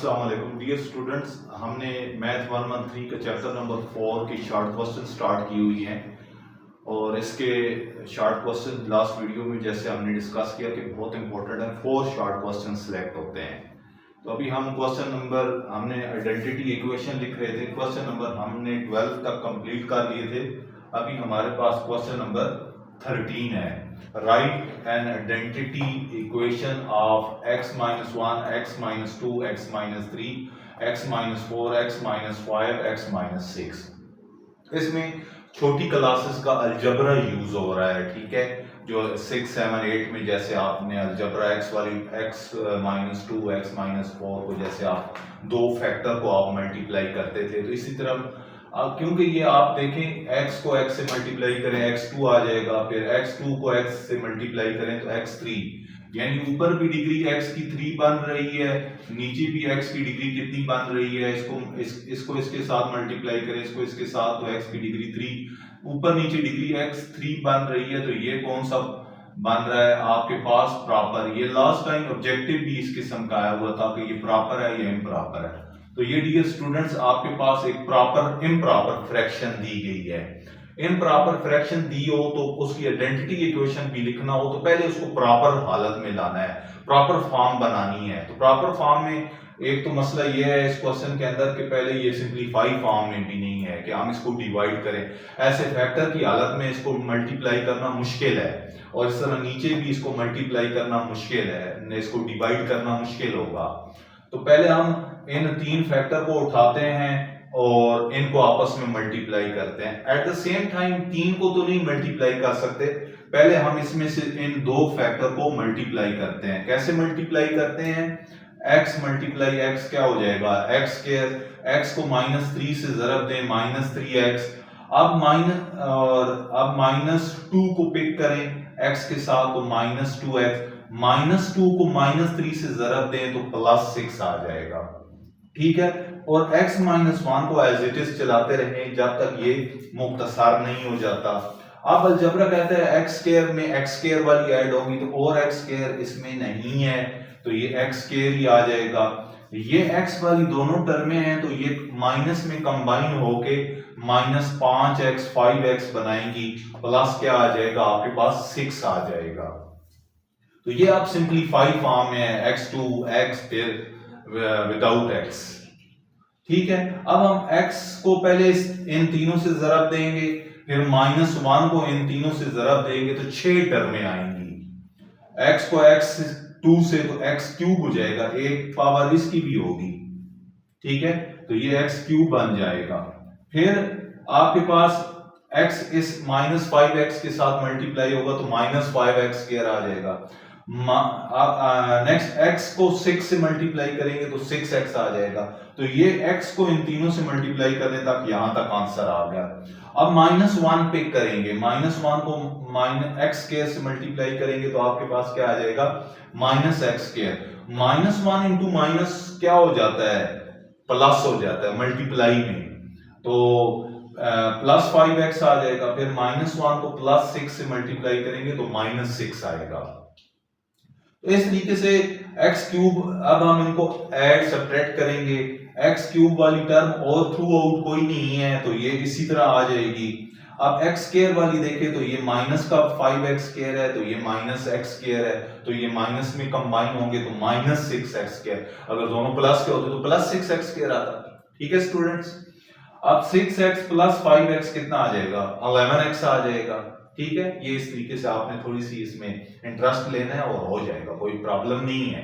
अस्सलाम वालेकुम dear students, हमने मैथ 113 का चैप्टर नंबर 4 की शॉर्ट क्वेश्चन स्टार्ट की हुई हैं और इसके शॉर्ट क्वेश्चन लास्ट वीडियो में जैसे हमने डिस्कस किया कि बहुत इंपॉर्टेंट है। 4 शॉर्ट क्वेश्चन सिलेक्ट होते हैं। तो अभी हम क्वेश्चन नंबर हमने आइडेंटिटी इक्वेशन लिख रहे थे। क्वेश्चन नंबर हमने 12 तक कंप्लीट कर लिए थे। अभी हमारे पास क्वेश्चन नंबर 13 है। Write an identity equation of x minus 1, x minus 2, x minus 3, x minus 4, x minus 5, x minus 6। इसमें छोटी क्लासेस का अलजबरा यूज हो रहा है, ठीक है। जो 6, 7, 8 में जैसे आपने अलजबरा x वाली x minus 2, x minus 4 को जैसे आप दो फैक्टर को आप मल्टीप्लाई करते थे, तो इसी तरह क्योंकि ये आप देखें x को x से मल्टीप्लाई करें x2 आ जाएगा, फिर x2 को x से मल्टीप्लाई करें तो x3, यानी ऊपर भी डिग्री x की 3 बन रही है, नीचे भी x की डिग्री कितनी बन रही है। इसको इसके साथ मल्टीप्लाई करें, इसको इसके साथ, तो x की डिग्री 3, ऊपर नीचे डिग्री x3 बन रही है। तो ये कौन सा बन रहा है आपके पास? प्रॉपर। ये लास्ट टाइम ऑब्जेक्टिव भी इस किस्म का आया हुआ था कि ये प्रॉपर है या इम्प्रॉपर है। तो ये डियर स्टूडेंट्स आपके पास एक प्रॉपर इम्प्रॉपर फ्रैक्शन दी गई है। इम्प्रॉपर फ्रैक्शन दी हो तो उसकी आइडेंटिटी इक्वेशन भी लिखना हो तो पहले उसको प्रॉपर हालत में लाना है, प्रॉपर फॉर्म बनानी है। तो प्रॉपर फॉर्म में एक तो मसला ये है इस क्वेश्चन के अंदर कि पहले ये सिंपलीफाई फॉर्म में भी नहीं है कि हम इसको डिवाइड करें। ऐसे फैक्टर की हालत में इसको मल्टीप्लाई करना मुश्किल है और इस तरह नीचे भी इसको मल्टीप्लाई करना मुश्किल है, इसको डिवाइड करना मुश्किल होगा। तो पहले हम इन 3 फैक्टर को उठाते हैं और इनको आपस में मल्टीप्लाई करते हैं। एट द सेम टाइम 3 को तो नहीं मल्टीप्लाई कर सकते, पहले हम इसमें से इन 2 फैक्टर को मल्टीप्लाई करते हैं। कैसे मल्टीप्लाई करते हैं? x मल्टीप्लाई x क्या हो जाएगा? x square. x को -3 से ज़रब दें, -3x। अब -2 को पिक करें x के साथ, तो -2x। -2 को -3 से ज़रब दें तो +6 आ जाएगा, ठीक है। और x -1 को एज इट इज चलाते रहें जब तक ये मुख्तसर नहीं हो जाता। अब अलजबरा कहते हैं x स्क्वायर में x स्क्वायर वाली ऐड होगी तो और x स्क्वायर इसमें नहीं है, तो ये x स्क्वायर ही आ जाएगा। ये x वाली दोनों टर्में हैं तो ये माइनस में कंबाइन होके -5x 5x बनाएंगी, प्लस क्या आ जाएगा आपके पास? 6 आ जाएगा। तो ये आप सिंपलीफाई फॉर्म में है, x2 x फिर विदाउट x, ठीक है। अब हम x को पहले इन तीनों से ज़रब देंगे, फिर -1 को इन तीनों से ज़रब देंगे तो 6 टर्में आएंगी। x को x2 से तो x³ हो जाएगा, एक पावर इसकी भी होगी, ठीक है। तो ये x³ बन जाएगा। फिर आपके पास x इस -5x के साथ मल्टीप्लाई होगा तो -5x स्क्वायर आ जाएगा। नेक्स्ट x को 6 से मल्टीप्लाई करेंगे तो 6x आ जाएगा। तो ये x को इन तीनों से मल्टीप्लाई करने तक यहां तक आंसर आ गया। अब -1 पिक करेंगे, -1 को x स्क्वायर से मल्टीप्लाई करेंगे तो आपके पास क्या आ जाएगा? -x square. -1 इंटू माइनस क्या हो जाता है? प्लस हो जाता है मल्टीप्लाई में, तो +5x आ जाएगा। फिर -1 को +6 से मल्टीप्लाई करेंगे तो -6 आएगा। तो इस तरीके से x³, अब हम इनको ऐड सब्ट्रैक्ट करेंगे। x³ वाली टर्म और थ्रू आउट कोई नहीं है तो ये इसी तरह आ जाएगी। अब x स्क्वायर वाली देखें तो ये माइनस का 5x स्क्वायर है तो ये -x स्क्वायर है, तो ये माइनस में कंबाइन होंगे तो -6x स्क्वायर। अगर दोनों प्लस के होते तो +6x स्क्वायर आता, ठीक है स्टूडेंट्स। अब 6x + 5x कितना आ जाएगा? 11x आ जाएगा, ठीक है। ये इस तरीके से आपने थोड़ी सी इसमें इंटरेस्ट लेना है और हो जाएगा, कोई प्रॉब्लम नहीं है।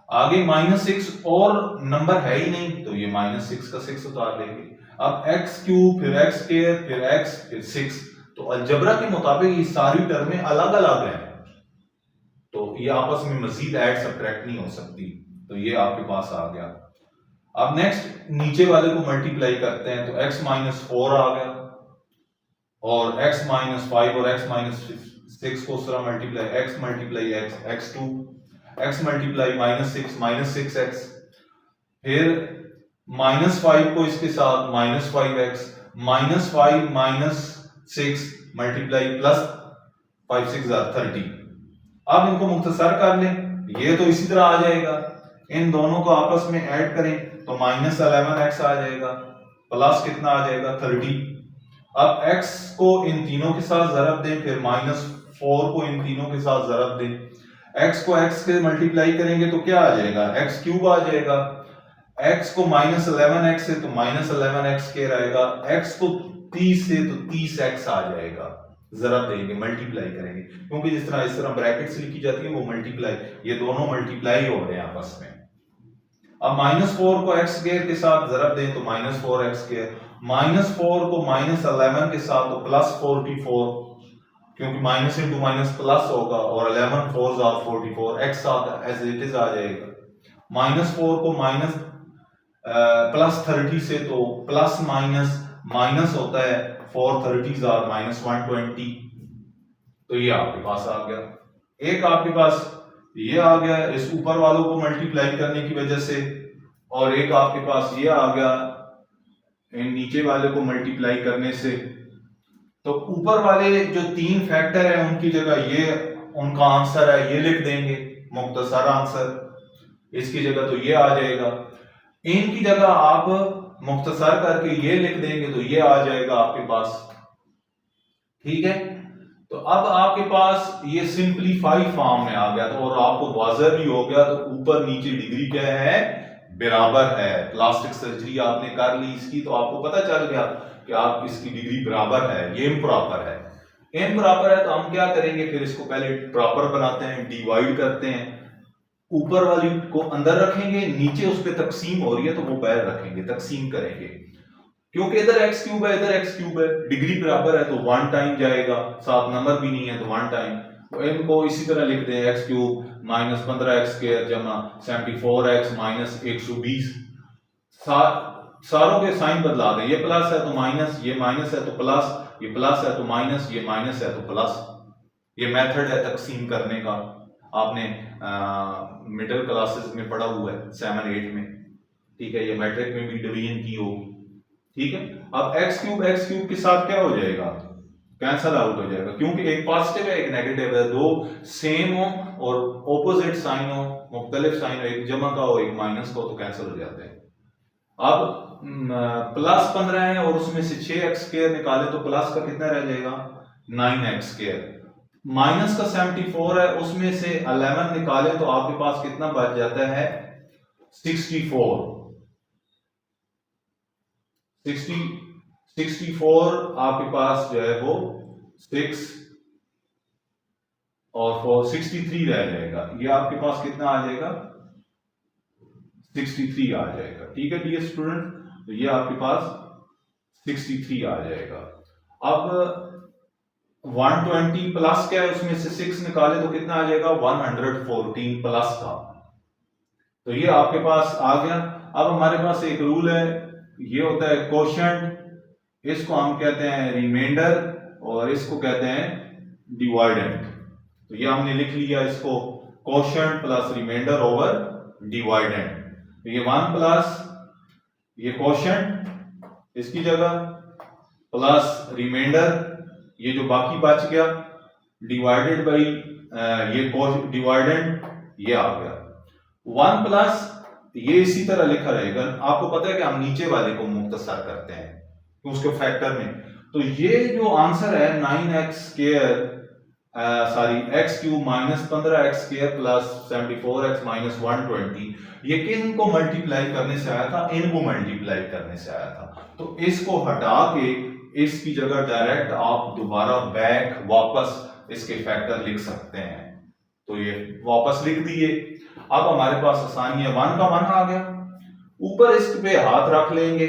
आगे -6 और नंबर है ही नहीं तो ये -6 का 6 उतार लेंगे। अब x³ फिर x स्क्वायर फिर x फिर 6, तो अलजबरा के मुताबिक ये सारी टर्में अलग अलग हैं तो ये आपस में मजीद ऐड सब्ट्रैक्ट नहीं हो सकती। तो ये आपके पास आ गया। अब नेक्स्ट नीचे वाले को मल्टीप्लाई करते हैं तो x -4 आ गया और x -5 और x -6 को उस तरह multiply x multiply x2, x multiply -6 फिर -5 को इसके साथ -5x, -5 -6 मल्टीप्लाई +5 6 30। अब इनको मुख्तसर कर लें, ये तो इसी तरह आ जाएगा इन दोनों को आपस में ऐड करें तो -11x आ जाएगा, प्लस कितना आ जाएगा 30। अब x को इन तीनों के साथ ज़रब दें, फिर -4 को इन तीनों के साथ ज़रब दें, x को x के मल्टीप्लाई करेंगे तो क्या आ जाएगा, x³ आ जाएगा। x को -11x से तो -11x² आएगा, x को 30 से तो 30x आ जाएगा। ज़रब देंगे, मल्टीप्लाई करेंगे, क्योंकि जिस तरह इस तरह ब्रैकेट से लिखी जाती है वो मल्टीप्लाई, ये दोनों मल्टीप्लाई हो रहे हैं आपस में। अब -4 को x² के साथ ज़रब दें तो -4x², -4 को -11 के साथ तो +44, क्योंकि माइनस इंटू माइनस प्लस होगा, और 11 4s are 44, x साथ एज इट इज आ जाएगा। -4 को +30 से तो प्लस माइनस माइनस होता है, 4 30s are -120, तो ये आपके पास आ गया। एक आपके पास ये आ गया इस ऊपर वालों को मल्टीप्लाई करने की वजह से, और एक आपके पास ये आ गया इन नीचे वाले को मल्टीप्लाई करने से। तो ऊपर वाले जो 3 फैक्टर है उनकी जगह ये उनका आंसर है, ये लिख देंगे मुख्तसर आंसर, इसकी जगह तो ये आ जाएगा। इनकी जगह आप मुख्तसर करके ये लिख देंगे तो ये आ जाएगा आपके पास, ठीक है। तो अब आपके पास ये सिंपलीफाई फॉर्म में आ गया, तो और आपको वाज़ह भी हो गया, तो ऊपर नीचे डिग्री क्या है, बराबर है। प्लास्टिक सर्जरी आपने कर ली इसकी, तो आपको पता चल गया कि आप इसकी डिग्री बराबर है, ये इम्प्रॉपर है। इम्प्रॉपर है तो हम क्या करेंगे, फिर इसको पहले प्रॉपर बनाते हैं, डिवाइड करते हैं, ऊपर वाली को अंदर रखेंगे, नीचे उस पर तकसीम हो रही है तो वो बाहर रखेंगे, तकसीम करेंगे, क्योंकि इधर x³ है इधर x³ है, डिग्री बराबर है तो 1 टाइम जाएगा, साथ नंबर भी नहीं है तो 1 टाइम, तो इनको इसी तरह लिख दें x³ -15x² जमा 74x -120। सारों के साइन बदला दें, ये प्लस है तो माइनस, ये माइनस है तो प्लस, ये प्लस है तो माइनस, ये माइनस है तो प्लस। ये मेथड है तकसीम करने का, आपने मिडिल क्लासेस में पढ़ा हुआ है 7 8 में, ठीक है। ये मैट्रिक में भी डिवीजन की होगी, ठीक है। अब x³ के साथ क्या हो जाएगा, कैंसल आउट हो जाएगा, क्योंकि एक पॉजिटिव है एक नेगेटिव है, दो सेम हो और ऑपोजिट साइन हो, मुख्तलिफ साइन हो, एक जमा का हो एक माइनस का हो, तो कैंसिल हो जाते हैं। अब +15 है और उसमें से 6x² निकाले तो प्लस का कितना रह जाएगा 9x², माइनस का 74 है उसमें से 11 निकाले तो आपके पास कितना बच जाता है 64 आपके पास जो है वो 6 और 4 63 रह जाएगा, ये आपके पास कितना आ जाएगा 63 आ जाएगा, ठीक है डियर स्टूडेंट। तो ये आपके पास 63 आ जाएगा। अब 120 प्लस क्या है उसमें से 6 निकाले तो कितना आ जाएगा 114 प्लस का, तो ये आपके पास आ गया। अब हमारे पास एक रूल है, ये होता है कोशेंट, इसको हम कहते हैं रिमाइंडर और इसको कहते हैं डिवाइडेंट। तो ये हमने लिख लिया इसको, quotient plus reminder over dividend. तो ये 1 प्लस ये कोशेंट इसकी जगह प्लस रिमाइंडर, ये जो बाकी बच गया डिवाइडेड बाई ये डिवाइडेंट, ये आ गया 1 प्लस, ये इसी तरह लिखा रहेगा। आपको पता है कि हम नीचे वाले को मुख्तसर करते हैं उसके फैक्टर में, तो ये जो आंसर है 9x² sorry x³ -15x² plus 74x -120, ये किन को मल्टीप्लाई करने से आया था, इनको मल्टीप्लाई करने से आया था। तो इसको हटा के इसकी जगह डायरेक्ट आप दोबारा बैक वापस इसके फैक्टर लिख सकते हैं, तो ये वापस लिख दिए। अब हमारे पास आसानी है, 1 का 1 आ गया, ऊपर इस पे हाथ रख लेंगे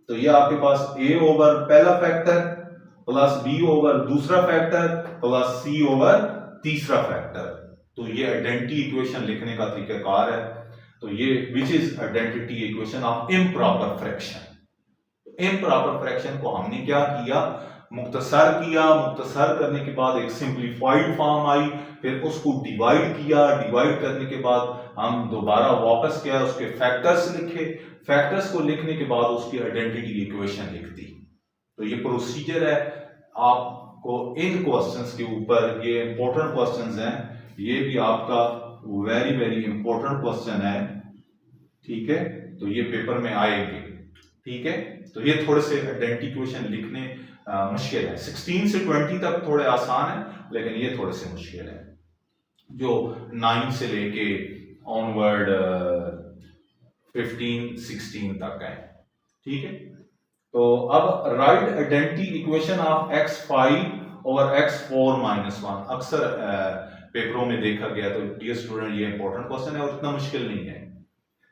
तो ये आपके पास a ओवर पहला फैक्टर प्लस b ओवर दूसरा फैक्टर प्लस c ओवर तीसरा फैक्टर, तो ये आइडेंटिटी इक्वेशन लिखने का तरीकाकार है। तो ये which is identity equation of improper fraction. Improper fraction को हमने क्या किया, मुख्तसर किया, मुख्तसर करने के बाद एक सिंप्लीफाइड फॉर्म आई, फिर उसको डिवाइड किया, डिवाइड करने के बाद हम दोबारा वापस किया, उसके फैक्टर्स लिखे, फैक्टर्स को लिखने के बाद उसकी आइडेंटिटी इक्वेशन लिख दी। तो ये प्रोसीजर है। आपको इन क्वेश्चंस के ऊपर, ये इंपॉर्टेंट क्वेश्चंस हैं, ये भी आपका वेरी वेरी इंपॉर्टेंट क्वेश्चन है, ठीक है, तो ये पेपर में आएंगे। ठीक है, तो ये थोड़े से आइडेंटिटी क्वेश्चन लिखने मुश्किल है। 16 से 20 तक थोड़े आसान है, लेकिन ये थोड़े से मुश्किल है। जो 9 से लेके ऑनवर्ड 15-16 तक है। ठीक है, तो अब right identity equation of x5 over x4 minus 1 अक्सर पेपरों में देखा गया। तो डियर स्टूडेंट, ये इंपॉर्टेंट क्वेश्चन है और इतना मुश्किल नहीं है।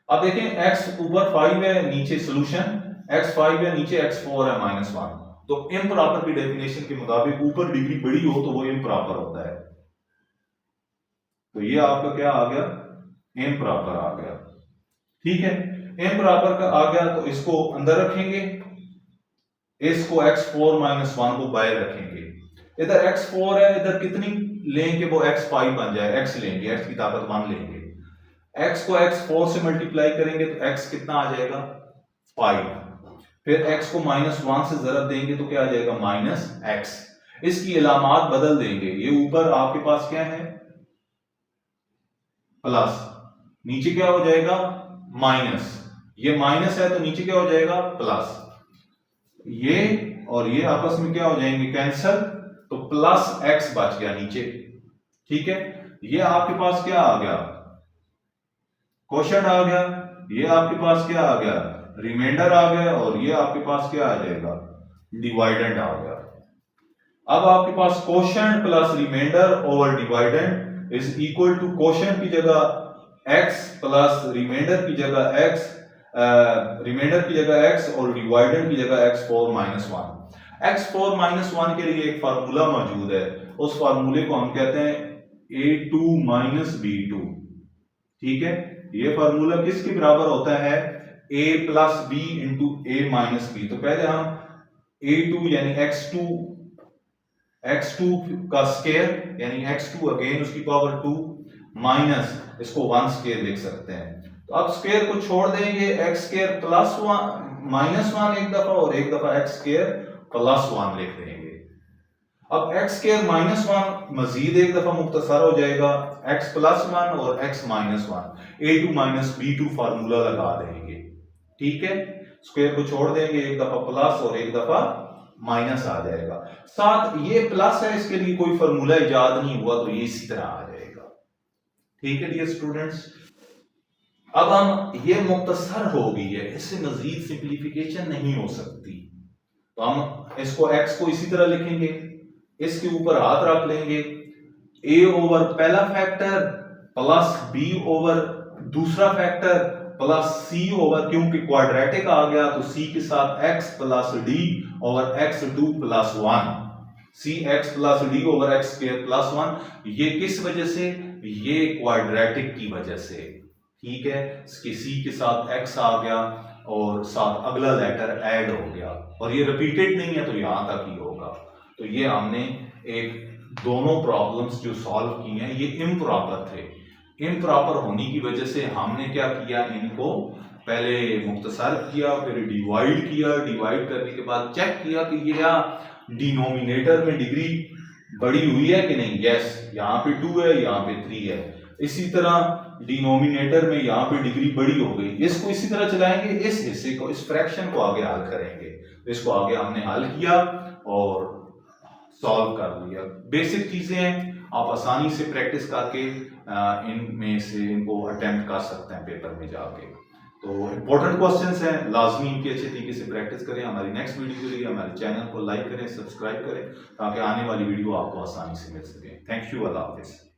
अब देखें, x ऊपर 5 है, नीचे सोल्यूशन x5 है, नीचे x4 है माइनस 1। तो इम्प्रॉपर की डेफिनेशन के मुताबिक ऊपर डिग्री बड़ी हो तो वो इम्प्रॉपर होता है। तो ये आपका क्या आ गया, इम्प्रॉपर आ गया। ठीक है, इम्प्रॉपर का आ गया तो इसको अंदर रखेंगे, इसको x4 माइनस 1 को बाहर रखेंगे। इधर x4 है, इधर कितनी लेंगे वो x5 बन जाए, x लेंगे, x की ताकत 1 लेंगे, x को x4 से मल्टीप्लाई करेंगे तो x कितना आ जाएगा 5। फिर x को माइनस 1 से जरब देंगे तो क्या आ जाएगा माइनस x। इसकी इलामात बदल देंगे, ये ऊपर आपके पास क्या है प्लस, नीचे क्या हो जाएगा माइनस, ये माइनस है तो नीचे क्या हो जाएगा प्लस, ये और ये आपस में क्या हो जाएंगे कैंसल, तो प्लस x बच गया नीचे। ठीक है, ये आपके पास क्या आ गया क्वोशंट आ गया, ये आपके पास क्या आ गया रिमाइंडर आ गया, और ये आपके पास क्या आ जाएगा डिवाइडेंड आ गया। अब आपके पास quotient plus reminder over dividend is equal to quotient की जगह x प्लस रिमाइंडर की जगह x, रिमाइंडर की जगह x और डिवाइडेंड की जगह x4 माइनस 1। x4 माइनस 1 के लिए एक फार्मूला मौजूद है, उस फार्मूले को हम कहते हैं a2 माइनस b2। ठीक है, ये फार्मूला किसके बराबर होता है a plus b into a minus b। तो पहले हम a2 यानी x2 का स्क्वायर यानी x2 अगेन उसकी पावर 2 माइनस इसको 1 स्क्वायर लिख सकते हैं। तो अब स्क्वायर को छोड़ देंगे, x स्क्वायर प्लस 1 माइनस 1 एक दफा और एक दफा x स्क्वायर प्लस 1 लिख देंगे। अब x स्क्वायर माइनस 1 मजीद एक दफा मुख्तसर हो जाएगा x प्लस 1 और x minus 1, a2 minus b2 formula लगा देंगे। ठीक है, स्क्वायर को छोड़ देंगे, एक दफा प्लस और एक दफा माइनस आ जाएगा। साथ ये प्लस है, इसके लिए कोई फार्मूला इजाद नहीं हुआ, तो ये इसी तरह आ जाएगा। ठीक है डियर स्टूडेंट्स, अब हम ये मुख्तसर हो गई है, इससे मजीद सिंप्लीफिकेशन नहीं हो सकती, तो हम इसको x को इसी तरह लिखेंगे, इसके ऊपर हाथ रख लेंगे, a ओवर पहला फैक्टर प्लस b ओवर दूसरा फैक्टर प्लस c ओवर, क्योंकि क्वाड्रेटिक आ गया तो c के साथ x plus d over x2 plus 1, cx plus d over x square plus 1। ये किस वजह से, ये क्वाड्रेटिक की वजह से। ठीक है, इसके c के साथ x आ गया और साथ अगला लेटर ऐड हो गया, और ये रिपीटेड नहीं है तो यहां तक ही होगा। तो ये हमने एक दोनों प्रॉब्लम्स जो सॉल्व की हैं ये इम्प्रॉपर थे। इम्प्रॉपर होने की वजह से हमने क्या किया, इनको पहले मुख्तसर किया, फिर डिवाइड किया, डिवाइड करने के बाद चेक किया कि ये क्या डिनोमिनेटर में डिग्री बड़ी हुई है कि नहीं। यस, यहाँ पे 2 है, यहाँ पे 3 है। इसी तरह डिनोमिनेटर में यहाँ पे डिग्री बड़ी हो गई, इसको इसी तरह चलाएंगे, इस हिस्से को, इस फ्रैक्शन को आगे हल करेंगे। तो इसको आगे हमने हल किया और सॉल्व कर लिया। बेसिक चीजें हैं, आप आसानी से प्रैक्टिस करके इनमें से इनको अटेम्प्ट कर सकते हैं पेपर में जाके। तो इंपॉर्टेंट क्वेश्चंस हैं, लाजमी इनकी अच्छे तरीके से प्रैक्टिस करें। हमारी नेक्स्ट वीडियो के लिए हमारे चैनल को लाइक करें, सब्सक्राइब करें, ताकि आने वाली वीडियो आपको आसानी से मिल सके। थैंक यू, अल्लाह हाफिज़।